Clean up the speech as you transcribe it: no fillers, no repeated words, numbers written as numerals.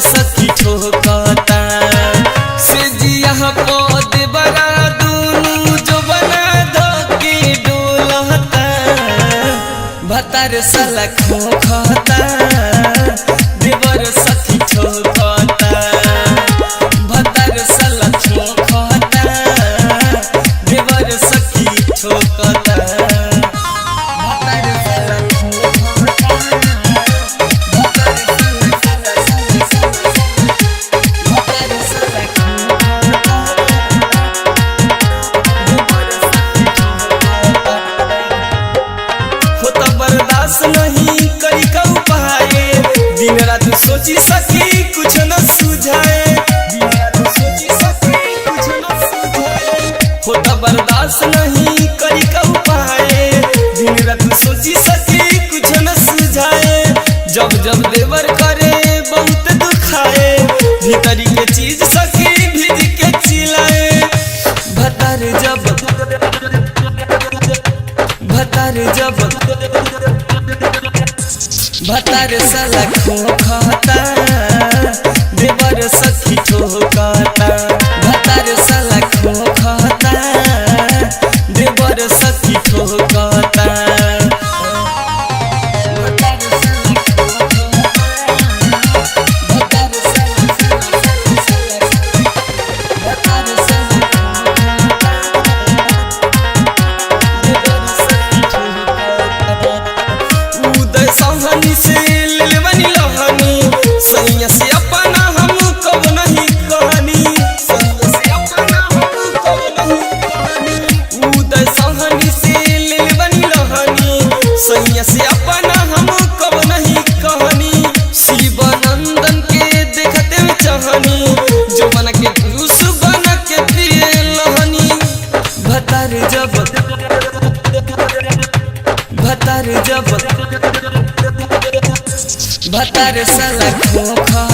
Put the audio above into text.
सखी ठोकता से जिया पद बड़ा दूनु जो बना धोके डोलता भतार साला खोखता देवर सखी ठोकता भतार साला खोखता देवर सखी ठोकता नहीं करी का उपाय दिन रात सोची सकी कुछ न सुझाए दिन रात सोची सकी कुछ न सुझाए होता बर्दाश्त नहीं करी का उपाय दिन रात सोची सकी कुछ न सुझाए जब जब देवर करे बहुत दुखाए भीतरी के चीज सकी भीज के चिल्लाए भतार जब भतार साला खोखता देवर सखी ठोकता भतार साला खोखता देवर सखी ठोकता सहनी से लेलवनी लहनी सैया से अपना हम कब नहीं कहानी सैया से अपना हम कब नहीं कहानी उदय सहनी से लेलवनी लहनी सैया से अपना हम कब नहीं कहानी शिवानंदन के देखते में चाहनी जो बना के पुरुष बना के पिए लहनी भतार जब भतार साला खोखता